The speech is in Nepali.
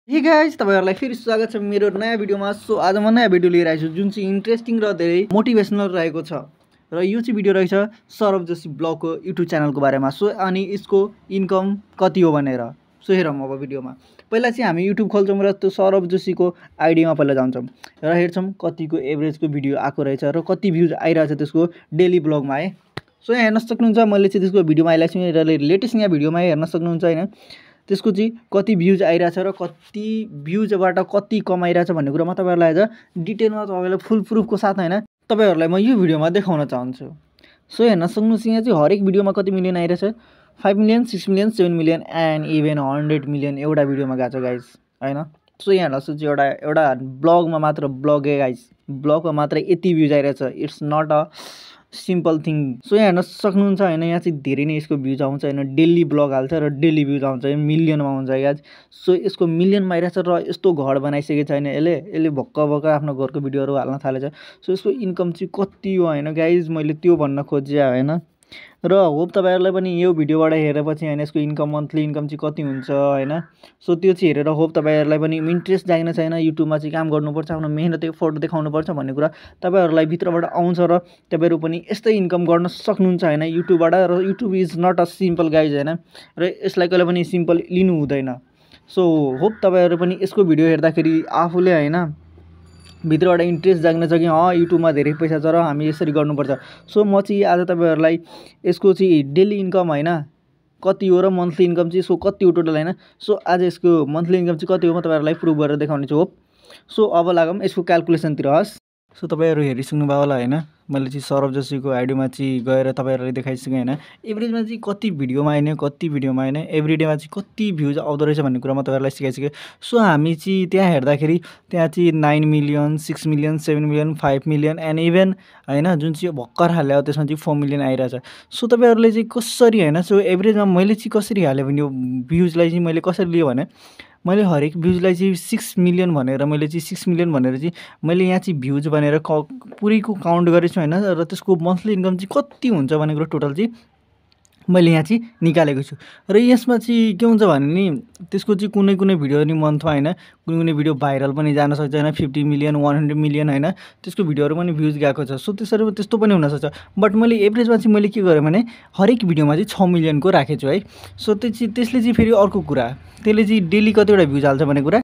हे गाइस तपाईहरुलाई फेरि स्वागत छ मेरो नयाँ भिडियोमा। सो आज म नयाँ भिडियो लिएर आएको छु जुन चाहिँ इन्ट्रेस्टिङ र धेरै मोटिभेसनल रहेको छ र यो चाहिँ भिडियो रहेछ सौरभ जोशी ब्लगको युट्युब च्यानलको बारेमा। सो अनि यसको इन्कम कति हो भनेर सो हेरौँ अब भिडियोमा। पहिला चाहिँ हामी युट्युब खोल्छौँ र त्यो सौरभ जोशीको आइडीमा पहिला जान्छौँ र हेर्छौँ कतिको एभरेजको भिडियो आएको रहेछ र कति भ्युज आइरहेछ त्यसको डेली ब्लगमा है। सो यहाँ हेर्न सक्नुहुन्छ मैले चाहिँ त्यसको भिडियोमा आइरहेको छु र लेटेस्ट यहाँ भिडियोमा हेर्न सक्नुहुन्छ हैन त्यसको चाहिँ कति भ्युज आइरहेछ र कति भ्युजबाट कति कमाइरहेछ भन्ने कुरा म तपाईहरुलाई आज डिटेलमा तपाईलाई फुल प्रुफको साथ हैन तपाईहरुलाई म यो भिडियोमा देखाउन चाहन्छु। सो हेर्न सक्नुहुन्छ यहाँ चाहिँ हरेक भिडियोमा कति मिलियन आइरहेछ 5 million 6 million 7 million and even 100 million एउटा भिडियोमा गएको छ गाइस हैन। सो यहाँ हेर्न सक्नुहुन्छ एउटा ब्लगमा मात्र ब्लग गाइस ब्लगमा मात्र यति भ्युज आइरहेछ। It's not a simple thing. So यहाँ हेर्न सक्नुहुन्छ हैन यहाँ चाहिँ धेरै नै यसको भ्युज आउँछ हैन। डेली ब्लग हाल्छ र डेली भ्युज आउँछ मिलियनमा आउँछ गाइस। सो यसको मिलियनमा आइरहेछ र यस्तो घर बनाइसकेको छैन यसले भक्क भक्क आफ्नो घरको भिडियोहरु हाल्न थालेछ। सो यसको इन्कम चाहिँ कति हो हैन गाइस मैले त्यो भन्न खोजे हैन र होप तपाईहरुलाई पनि यो भिडियोबाट हेरेपछि हैन यसको इन्कम मन्थली इन्कम चाहिँ कति हुन्छ हैन। सो त्यो चाहिँ हेरेर होप तपाईहरुलाई पनि इन्ट्रेस्ट जाग्न छैन युट्युबमा चाहिँ काम गर्नुपर्छ आफ्नो मेहनत एफोर्ट देखाउनुपर्छ भन्ने कुरा तपाईहरुलाई भित्रबाट आउँछ र तपाईहरु पनि यस्तै इन्कम गर्न सक्नुहुन्छ हैन युट्युबबाट। र YouTube is not a simple guys हैन र यसलाई कहिले पनि सिम्पल लिनु हुँदैन। सो होप तपाईहरु पनि यसको भिडियो हेर्दाखेरि आफूले हैन भित्रबाट इन्ट्रेस्ट जाग्न छ कि युट्युबमा धेरै पैसा छ र हामी यसरी गर्नुपर्छ। सो म चाहिँ आज तपाईहरुलाई यसको चाहिँ डेली इन्कम हैन कति हो र मन्थली इन्कम चाहिँ सो कति हो टोटल हैन। सो आज यसको मन्थली इन्कम चाहिँ कति हो म तपाईहरुलाई प्रुफ गरेर देखाउने छु होप। सो अब लागौँ यसको क्याल्कुलेसनतिर हस्। सो तपाईहरु हेरिसक्नु भयो होला हैन मैले चाहिँ सौरभ जोशीको आइडीमा चाहिँ गएर तपाईहरुलाई देखाइसकेँ हैन एभरेजमा चाहिँ कति भिडियोमा आइने कति भिडियोमा आइने एभ्रीडेमा चाहिँ कति भ्युज आउँदो रहेछ भन्ने कुरा म तपाईहरुलाई सिकाइसकेँ। सो हामी चाहिँ त्यहाँ हेर्दाखेरि त्यहाँ चाहिँ 9 million 6 million 7 million 5 million and even हैन जुन चाहिँ भर्खर हाल्यो त्यसमा चाहिँ 4 मिलियन आइरहेछ। सो तपाईहरुले चाहिँ कसरी हैन सो एभरेजमा मैले चाहिँ कसरी हाले भने यो भ्युजलाई चाहिँ मैले कसरी लियो भने मैले हरेक भ्युजलाई चाहिँ 6 मिलियन भनेर मैले चाहिँ 6 मिलियन भनेर चाहिँ मैले यहाँ चाहिँ भ्युज भनेर पुरैको काउन्ट गरेको छु हैन र त्यसको मन्थली इन्कम चाहिँ कति हुन्छ भन्ने कुरा टोटल चाहिँ मैले यहाँ चाहिँ निकालेको छु। र यसमा चाहिँ के हुन्छ भने नि त्यसको चाहिँ कुनै कुनै भिडियो नि मन्थमा हैन कुनै कुनै भिडियो भाइरल पनि जान सक्छ हैन 50 मिलियन 100 मिलियन हैन त्यसको भिडियोहरु पनि भ्युज गएको छ। सो त्यसरी त्यस्तो पनि हुन सक्छ बट मैले एभरेजमा चाहिँ मैले के गरे भने हरेक भिडियोमा चाहिँ 6 मिलियनको राखेछु है। सो त्यसले चाहिँ फेरि अर्को कुरा त्यसले चाहिँ डेली कतिवटा भ्युज हाल्छ भन्ने कुरा